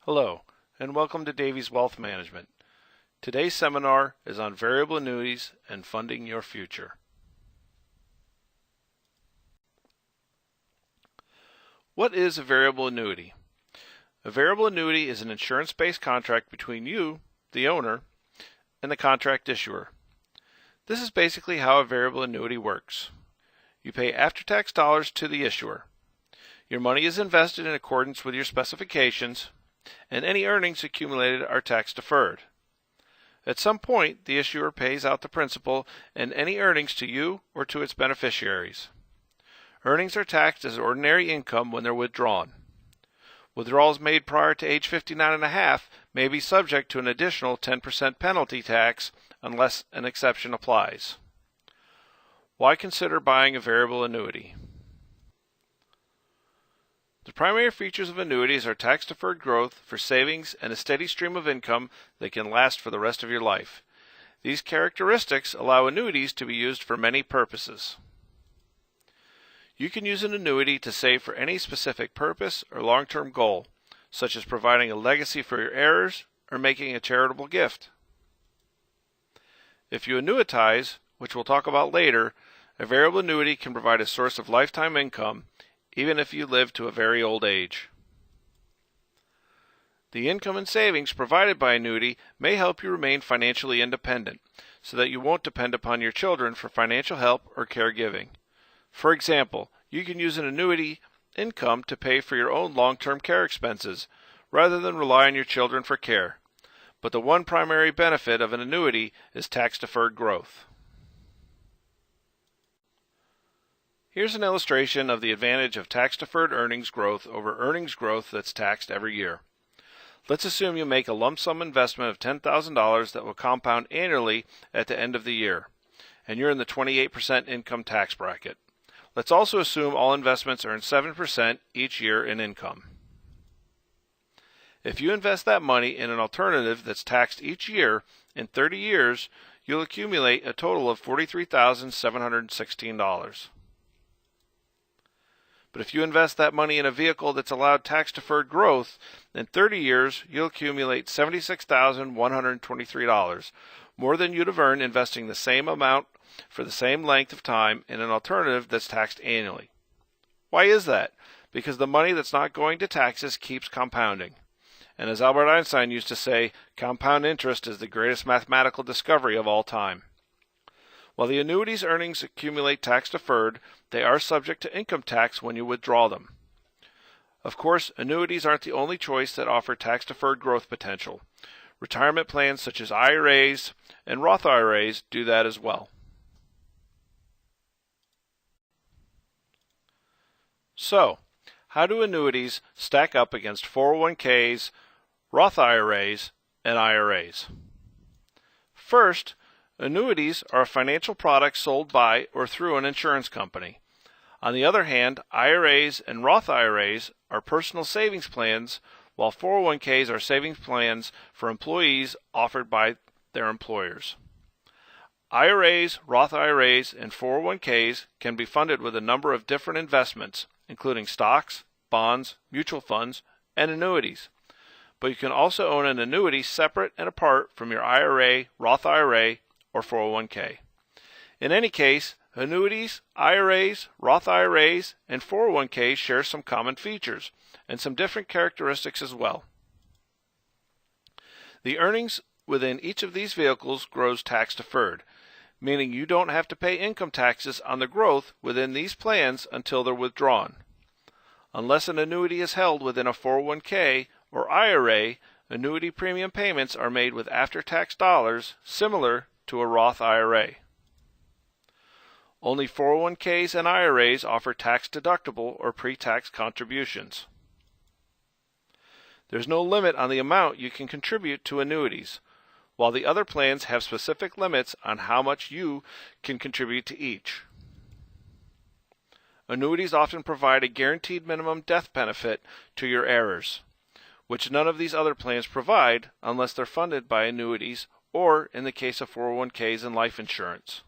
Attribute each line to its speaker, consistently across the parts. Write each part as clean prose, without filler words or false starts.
Speaker 1: Hello, and welcome to Davies Wealth Management. Today's seminar is on variable annuities and funding your future. What is a variable annuity? A variable annuity is an insurance-based contract between you, the owner, and the contract issuer. This is basically how a variable annuity works. You pay after-tax dollars to the issuer. Your money is invested in accordance with your specifications, and any earnings accumulated are tax-deferred. At some point, the issuer pays out the principal and any earnings to you or to its beneficiaries. Earnings are taxed as ordinary income when they're withdrawn. Withdrawals made prior to age 59.5 may be subject to an additional 10% penalty tax unless an exception applies. Why consider buying a variable annuity? The primary features of annuities are tax-deferred growth for savings and a steady stream of income that can last for the rest of your life. These characteristics allow annuities to be used for many purposes. You can use an annuity to save for any specific purpose or long-term goal, such as providing a legacy for your heirs or making a charitable gift. If you annuitize, which we'll talk about later, a variable annuity can provide a source of lifetime income even if you live to a very old age. The income and savings provided by annuity may help you remain financially independent, so that you won't depend upon your children for financial help or caregiving. For example, you can use an annuity income to pay for your own long-term care expenses, rather than rely on your children for care. But the one primary benefit of an annuity is tax-deferred growth. Here's an illustration of the advantage of tax-deferred earnings growth over earnings growth that's taxed every year. Let's assume you make a lump sum investment of $10,000 that will compound annually at the end of the year, and you're in the 28% income tax bracket. Let's also assume all investments earn 7% each year in income. If you invest that money in an alternative that's taxed each year, in 30 years, you'll accumulate a total of $43,716. But if you invest that money in a vehicle that's allowed tax-deferred growth, in 30 years, you'll accumulate $76,123, more than you'd have earned investing the same amount for the same length of time in an alternative that's taxed annually. Why is that? Because the money that's not going to taxes keeps compounding. And as Albert Einstein used to say, compound interest is the greatest mathematical discovery of all time. While the annuity's earnings accumulate tax-deferred, they are subject to income tax when you withdraw them. Of course, annuities aren't the only choice that offer tax-deferred growth potential. Retirement plans such as IRAs and Roth IRAs do that as well. So, how do annuities stack up against 401ks, Roth IRAs, and IRAs? First, annuities are a financial product sold by or through an insurance company. On the other hand, IRAs and Roth IRAs are personal savings plans, while 401ks are savings plans for employees offered by their employers. IRAs, Roth IRAs, and 401ks can be funded with a number of different investments, including stocks, bonds, mutual funds, and annuities. But you can also own an annuity separate and apart from your IRA, Roth IRA, or 401k. In any case, annuities, IRAs, Roth IRAs, and 401ks share some common features and some different characteristics as well. The earnings within each of these vehicles grows tax-deferred, meaning you don't have to pay income taxes on the growth within these plans until they're withdrawn. Unless an annuity is held within a 401k or IRA, annuity premium payments are made with after-tax dollars similar to a Roth IRA. Only 401ks and IRAs offer tax-deductible or pre-tax contributions. There's no limit on the amount you can contribute to annuities, while the other plans have specific limits on how much you can contribute to each. Annuities often provide a guaranteed minimum death benefit to your heirs, which none of these other plans provide unless they're funded by annuities or in the case of 401ks and life insurance.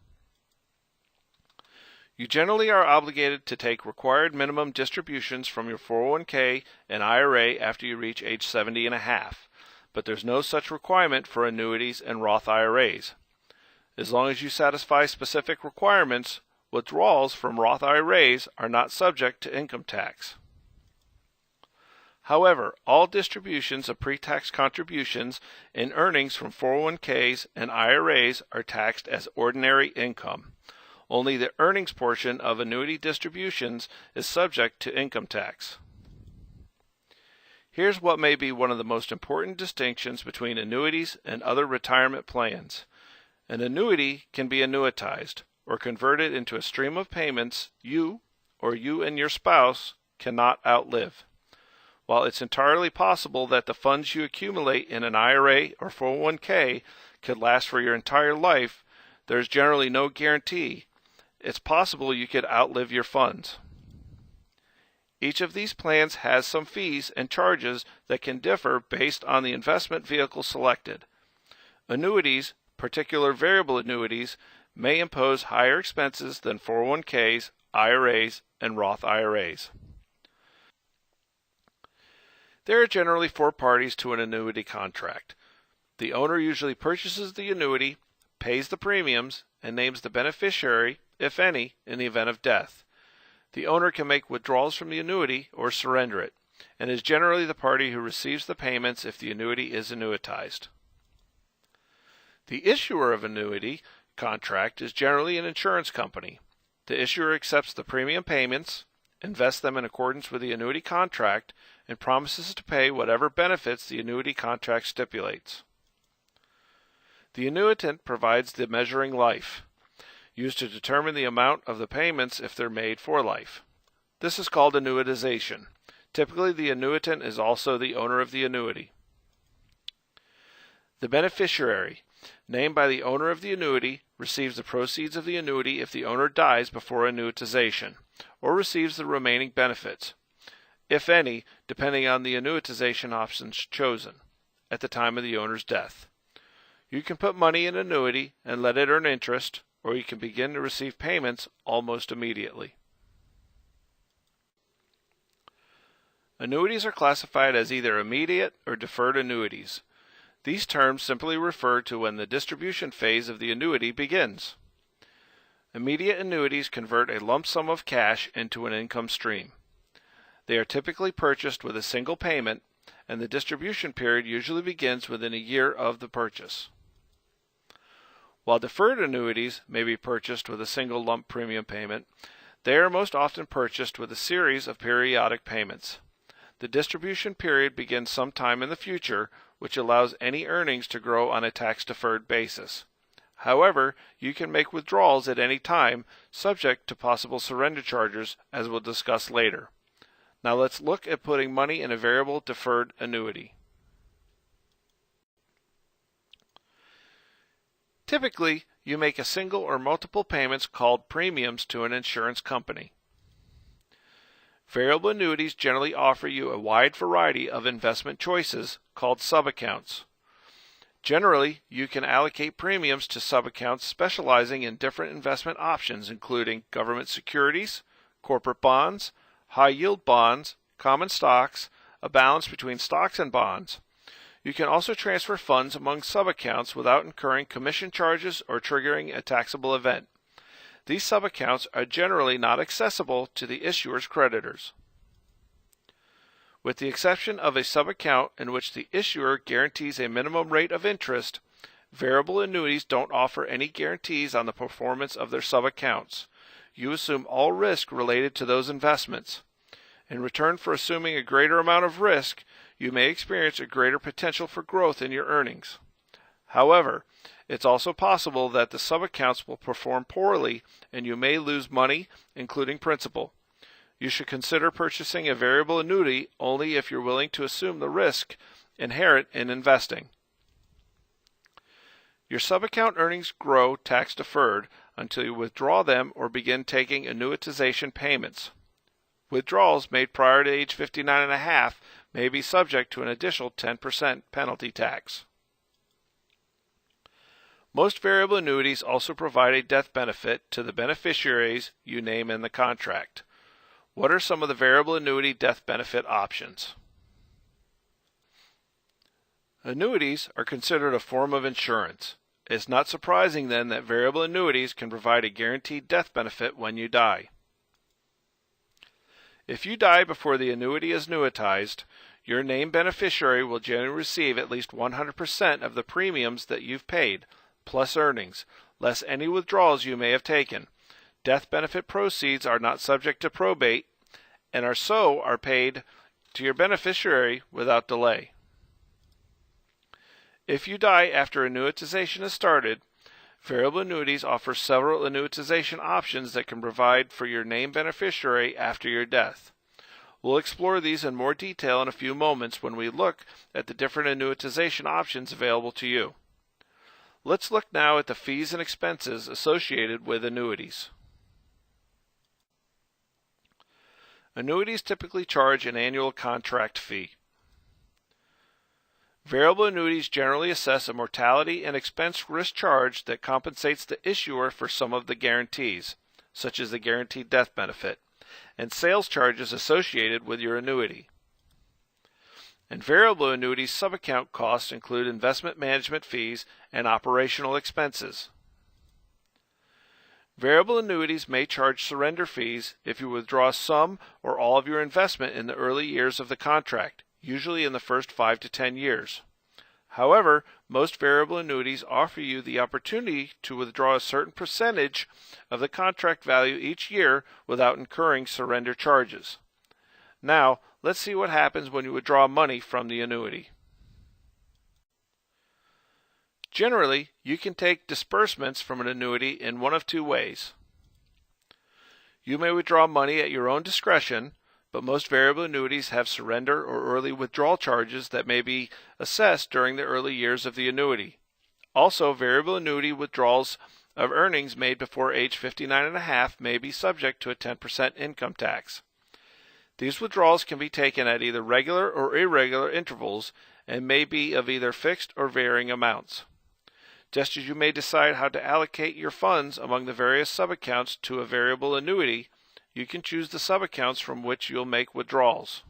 Speaker 1: You generally are obligated to take required minimum distributions from your 401k and IRA after you reach age 70 and a half, but there's no such requirement for annuities and Roth IRAs. As long as you satisfy specific requirements, withdrawals from Roth IRAs are not subject to income tax. However, all distributions of pre-tax contributions and earnings from 401ks and IRAs are taxed as ordinary income. Only the earnings portion of annuity distributions is subject to income tax. Here's what may be one of the most important distinctions between annuities and other retirement plans. An annuity can be annuitized, or converted into a stream of payments you, or you and your spouse, cannot outlive. While it's entirely possible that the funds you accumulate in an IRA or 401k could last for your entire life, there's generally no guarantee. It's possible you could outlive your funds. Each of these plans has some fees and charges that can differ based on the investment vehicle selected. Annuities, particular variable annuities, may impose higher expenses than 401ks, IRAs, and Roth IRAs. There are generally 4 parties to an annuity contract. The owner usually purchases the annuity, pays the premiums, and names the beneficiary, if any, in the event of death. The owner can make withdrawals from the annuity or surrender it, and is generally the party who receives the payments if the annuity is annuitized. The issuer of annuity contract is generally an insurance company. The issuer accepts the premium payments, invests them in accordance with the annuity contract, and promises to pay whatever benefits the annuity contract stipulates. The annuitant provides the measuring life, used to determine the amount of the payments if they're made for life. This is called annuitization. Typically, the annuitant is also the owner of the annuity. The beneficiary, named by the owner of the annuity, receives the proceeds of the annuity if the owner dies before annuitization, or receives the remaining benefits, if any, depending on the annuitization options chosen, at the time of the owner's death. You can put money in an annuity and let it earn interest, or you can begin to receive payments almost immediately. Annuities are classified as either immediate or deferred annuities. These terms simply refer to when the distribution phase of the annuity begins. Immediate annuities convert a lump sum of cash into an income stream. They are typically purchased with a single payment, and the distribution period usually begins within a year of the purchase. While deferred annuities may be purchased with a single lump premium payment, they are most often purchased with a series of periodic payments. The distribution period begins sometime in the future, which allows any earnings to grow on a tax-deferred basis. However, you can make withdrawals at any time, subject to possible surrender charges, as we'll discuss later. Now let's look at putting money in a variable deferred annuity. Typically, you make a single or multiple payments called premiums to an insurance company. Variable annuities generally offer you a wide variety of investment choices called subaccounts. Generally, you can allocate premiums to subaccounts specializing in different investment options including government securities, corporate bonds, high-yield bonds, common stocks, a balance between stocks and bonds. You can also transfer funds among subaccounts without incurring commission charges or triggering a taxable event. These subaccounts are generally not accessible to the issuer's creditors. With the exception of a subaccount in which the issuer guarantees a minimum rate of interest, variable annuities don't offer any guarantees on the performance of their subaccounts. You assume all risk related to those investments. In return for assuming a greater amount of risk, you may experience a greater potential for growth in your earnings. However, it's also possible that the subaccounts will perform poorly and you may lose money, including principal. You should consider purchasing a variable annuity only if you're willing to assume the risk inherent in investing. Your subaccount earnings grow tax-deferred until you withdraw them or begin taking annuitization payments. Withdrawals made prior to age 59.5 may be subject to an additional 10% penalty tax. Most variable annuities also provide a death benefit to the beneficiaries you name in the contract. What are some of the variable annuity death benefit options? Annuities are considered a form of insurance. It's not surprising then that variable annuities can provide a guaranteed death benefit when you die. If you die before the annuity is annuitized, your named beneficiary will generally receive at least 100% of the premiums that you've paid, plus earnings, less any withdrawals you may have taken. Death benefit proceeds are not subject to probate and are paid to your beneficiary without delay. If you die after annuitization is started, variable annuities offer several annuitization options that can provide for your named beneficiary after your death. We'll explore these in more detail in a few moments when we look at the different annuitization options available to you. Let's look now at the fees and expenses associated with annuities. Annuities typically charge an annual contract fee. Variable annuities generally assess a mortality and expense risk charge that compensates the issuer for some of the guarantees, such as the guaranteed death benefit, and sales charges associated with your annuity. And variable annuities subaccount costs include investment management fees and operational expenses. Variable annuities may charge surrender fees if you withdraw some or all of your investment in the early years of the contract, usually in the first 5 to 10 years. However, most variable annuities offer you the opportunity to withdraw a certain percentage of the contract value each year without incurring surrender charges. Now, let's see what happens when you withdraw money from the annuity. Generally, you can take disbursements from an annuity in one of two ways. You may withdraw money at your own discretion, but most variable annuities have surrender or early withdrawal charges that may be assessed during the early years of the annuity. Also, variable annuity withdrawals of earnings made before age 59.5 may be subject to a 10% income tax. These withdrawals can be taken at either regular or irregular intervals and may be of either fixed or varying amounts. Just as you may decide how to allocate your funds among the various subaccounts to a variable annuity, you can choose the subaccounts from which you'll make withdrawals.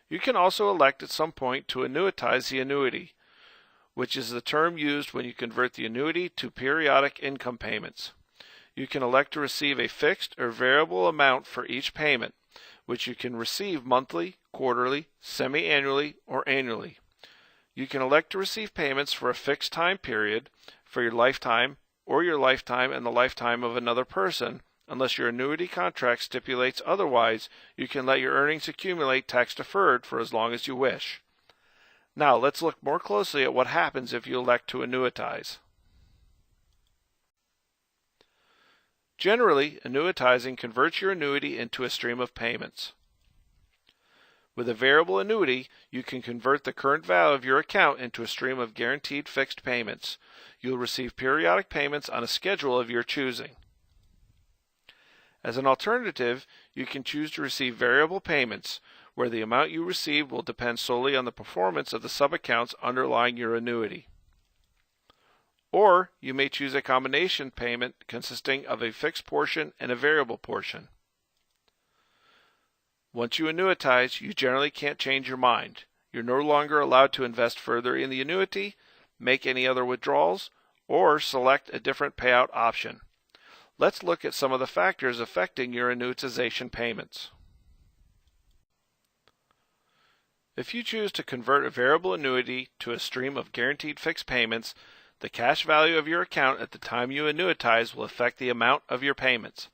Speaker 1: You can also elect at some point to annuitize the annuity, which is the term used when you convert the annuity to periodic income payments. You can elect to receive a fixed or variable amount for each payment, which you can receive monthly, quarterly, semi-annually, or annually. You can elect to receive payments for a fixed time period, for your lifetime, or your lifetime and the lifetime of another person. Unless your annuity contract stipulates otherwise, you can let your earnings accumulate tax-deferred for as long as you wish. Now, let's look more closely at what happens if you elect to annuitize. Generally, annuitizing converts your annuity into a stream of payments. With a variable annuity, you can convert the current value of your account into a stream of guaranteed fixed payments. You'll receive periodic payments on a schedule of your choosing. As an alternative, you can choose to receive variable payments, where the amount you receive will depend solely on the performance of the subaccounts underlying your annuity. Or you may choose a combination payment consisting of a fixed portion and a variable portion. Once you annuitize, you generally can't change your mind. You're no longer allowed to invest further in the annuity, make any other withdrawals, or select a different payout option. Let's look at some of the factors affecting your annuitization payments. If you choose to convert a variable annuity to a stream of guaranteed fixed payments, the cash value of your account at the time you annuitize will affect the amount of your payments.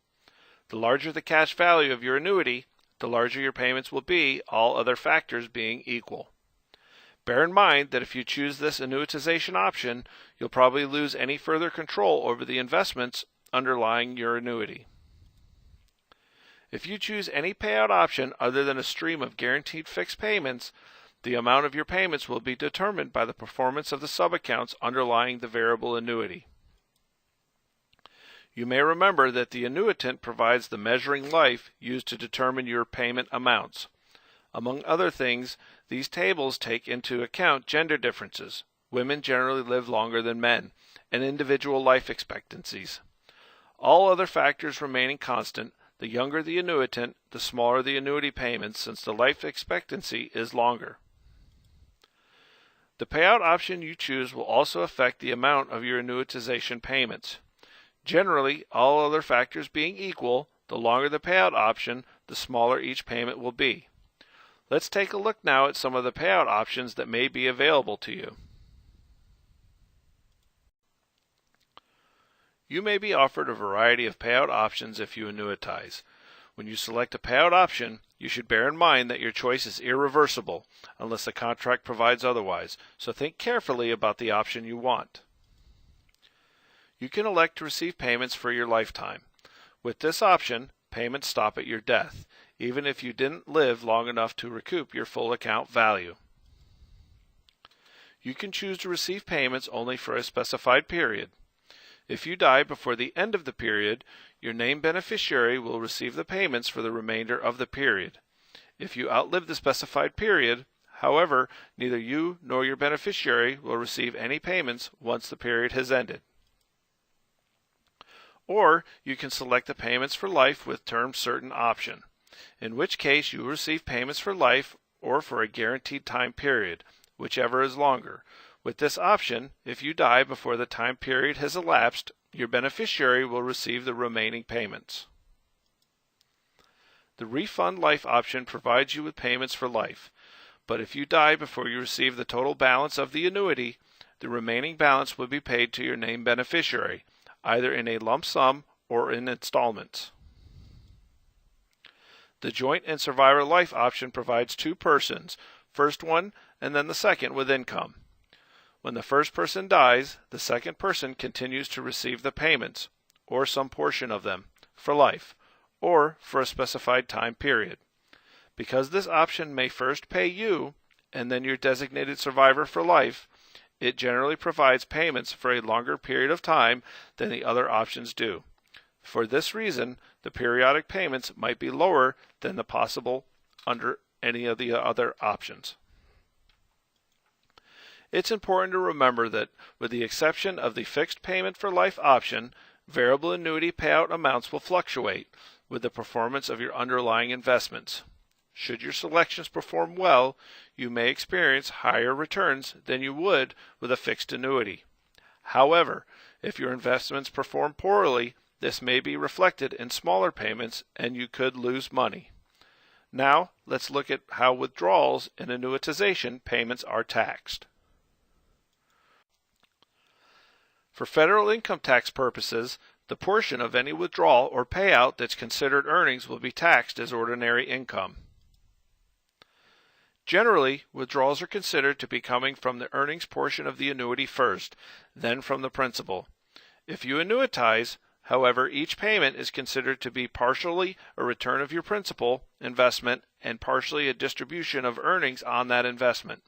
Speaker 1: The larger the cash value of your annuity, the larger your payments will be, all other factors being equal. Bear in mind that if you choose this annuitization option, you'll probably lose any further control over the investments underlying your annuity. If you choose any payout option other than a stream of guaranteed fixed payments, the amount of your payments will be determined by the performance of the subaccounts underlying the variable annuity. You may remember that the annuitant provides the measuring life used to determine your payment amounts. Among other things, these tables take into account gender differences, women generally live longer than men, and individual life expectancies. All other factors remaining constant, the younger the annuitant, the smaller the annuity payments since the life expectancy is longer. The payout option you choose will also affect the amount of your annuitization payments. Generally, all other factors being equal, the longer the payout option, the smaller each payment will be. Let's take a look now at some of the payout options that may be available to you. You may be offered a variety of payout options if you annuitize. When you select a payout option, you should bear in mind that your choice is irreversible unless the contract provides otherwise, so think carefully about the option you want. You can elect to receive payments for your lifetime. With this option, payments stop at your death, even if you didn't live long enough to recoup your full account value. You can choose to receive payments only for a specified period. If you die before the end of the period, your named beneficiary will receive the payments for the remainder of the period. If you outlive the specified period, however, neither you nor your beneficiary will receive any payments once the period has ended. Or you can select the payments for life with term certain option, in which case you will receive payments for life or for a guaranteed time period, whichever is longer. With this option, if you die before the time period has elapsed, your beneficiary will receive the remaining payments. The Refund Life option provides you with payments for life, but if you die before you receive the total balance of the annuity, the remaining balance will be paid to your named beneficiary, either in a lump sum or in installments. The Joint and Survivor Life option provides two persons, first one and then the second with income. When the first person dies, the second person continues to receive the payments, or some portion of them, for life, or for a specified time period. Because this option may first pay you, and then your designated survivor for life, it generally provides payments for a longer period of time than the other options do. For this reason, the periodic payments might be lower than the possible under any of the other options. It's important to remember that, with the exception of the fixed payment for life option, variable annuity payout amounts will fluctuate with the performance of your underlying investments. Should your selections perform well, you may experience higher returns than you would with a fixed annuity. However, if your investments perform poorly, this may be reflected in smaller payments and you could lose money. Now, let's look at how withdrawals and annuitization payments are taxed. For federal income tax purposes, the portion of any withdrawal or payout that's considered earnings will be taxed as ordinary income. Generally, withdrawals are considered to be coming from the earnings portion of the annuity first, then from the principal. If you annuitize, however, each payment is considered to be partially a return of your principal investment and partially a distribution of earnings on that investment.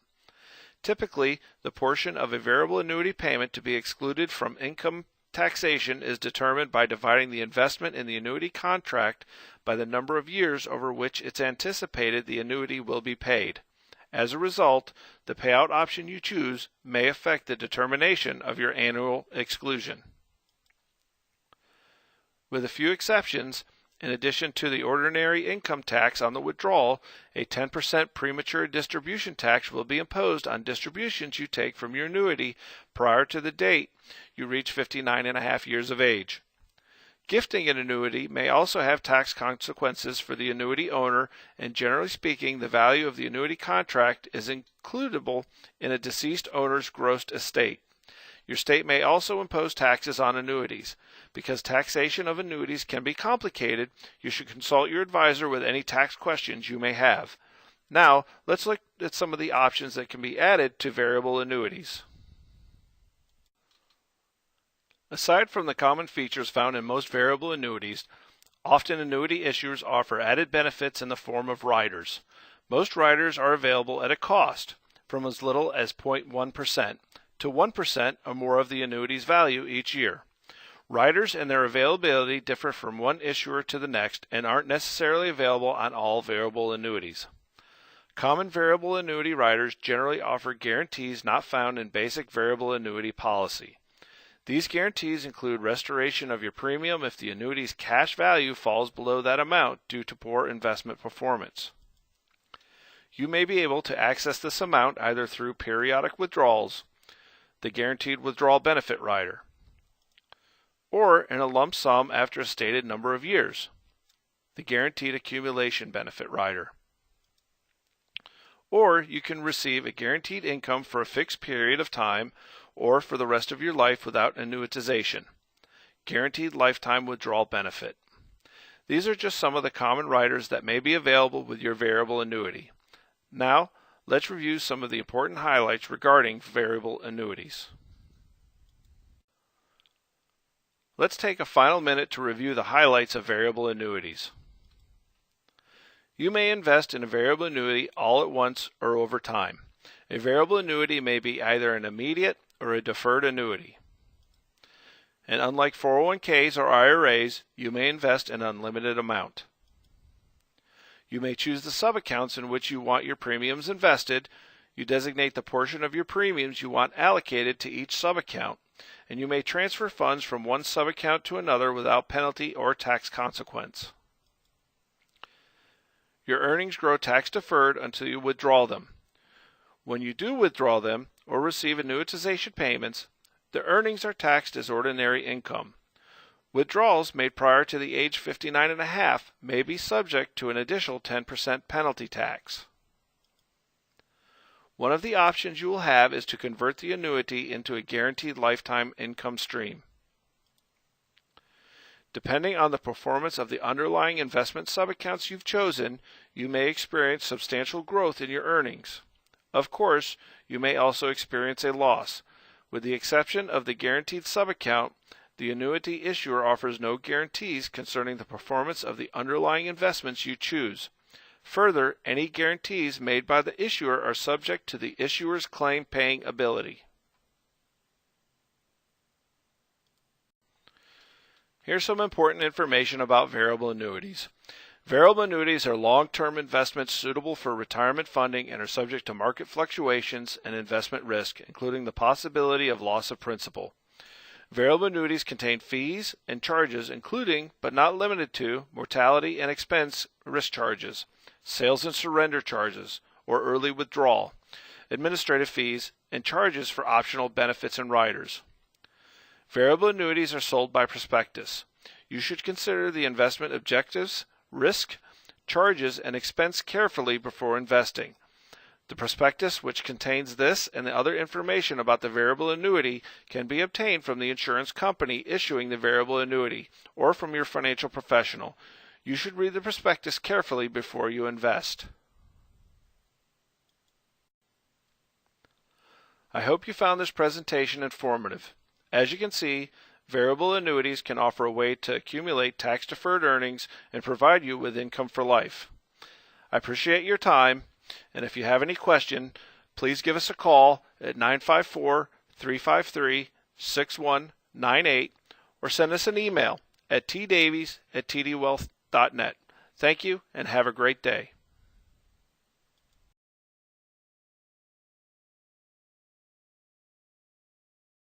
Speaker 1: Typically, the portion of a variable annuity payment to be excluded from income taxation is determined by dividing the investment in the annuity contract by the number of years over which it's anticipated the annuity will be paid. As a result, the payout option you choose may affect the determination of your annual exclusion. With a few exceptions, in addition to the ordinary income tax on the withdrawal, a 10% premature distribution tax will be imposed on distributions you take from your annuity prior to the date you reach 59.5 years of age. Gifting an annuity may also have tax consequences for the annuity owner, and generally speaking, the value of the annuity contract is includable in a deceased owner's gross estate. Your state may also impose taxes on annuities. Because taxation of annuities can be complicated, you should consult your advisor with any tax questions you may have. Now, let's look at some of the options that can be added to variable annuities. Aside from the common features found in most variable annuities, often annuity issuers offer added benefits in the form of riders. Most riders are available at a cost, from as little as 0.1% to 1% or more of the annuity's value each year. Riders and their availability differ from one issuer to the next and aren't necessarily available on all variable annuities. Common variable annuity riders generally offer guarantees not found in basic variable annuity policy. These guarantees include restoration of your premium if the annuity's cash value falls below that amount due to poor investment performance. You may be able to access this amount either through periodic withdrawals, the guaranteed withdrawal benefit rider, or in a lump sum after a stated number of years, the guaranteed accumulation benefit rider. Or you can receive a guaranteed income for a fixed period of time or for the rest of your life without annuitization, guaranteed lifetime withdrawal benefit. These are just some of the common riders that may be available with your variable annuity. Now, let's review some of the important highlights regarding variable annuities. Let's take a final minute to review the highlights of variable annuities. You may invest in a variable annuity all at once or over time. A variable annuity may be either an immediate or a deferred annuity. And unlike 401ks or IRAs, you may invest an unlimited amount. You may choose the subaccounts in which you want your premiums invested. You designate the portion of your premiums you want allocated to each subaccount, and you may transfer funds from one subaccount to another without penalty or tax consequence. Your earnings grow tax-deferred until you withdraw them. When you do withdraw them or receive annuitization payments, the earnings are taxed as ordinary income. Withdrawals made prior to the age 59.5 may be subject to an additional 10% penalty tax. One of the options you will have is to convert the annuity into a guaranteed lifetime income stream. Depending on the performance of the underlying investment subaccounts you've chosen, you may experience substantial growth in your earnings. Of course, you may also experience a loss. With the exception of the guaranteed subaccount, the annuity issuer offers no guarantees concerning the performance of the underlying investments you choose. Further, any guarantees made by the issuer are subject to the issuer's claim-paying ability. Here's some important information about variable annuities. Variable annuities are long-term investments suitable for retirement funding and are subject to market fluctuations and investment risk, including the possibility of loss of principal. Variable annuities contain fees and charges including, but not limited to, mortality and expense risk charges, sales and surrender charges, or early withdrawal, administrative fees, and charges for optional benefits and riders. Variable annuities are sold by prospectus. You should consider the investment objectives, risk, charges, and expense carefully before investing. The prospectus, which contains this and the other information about the variable annuity, can be obtained from the insurance company issuing the variable annuity or from your financial professional. You should read the prospectus carefully before you invest. I hope you found this presentation informative. As you can see, variable annuities can offer a way to accumulate tax-deferred earnings and provide you with income for life. I appreciate your time, and if you have any question, please give us a call at 954-353-6198 or send us an email at tdavies@tdwealth.net. Thank you and have a great day.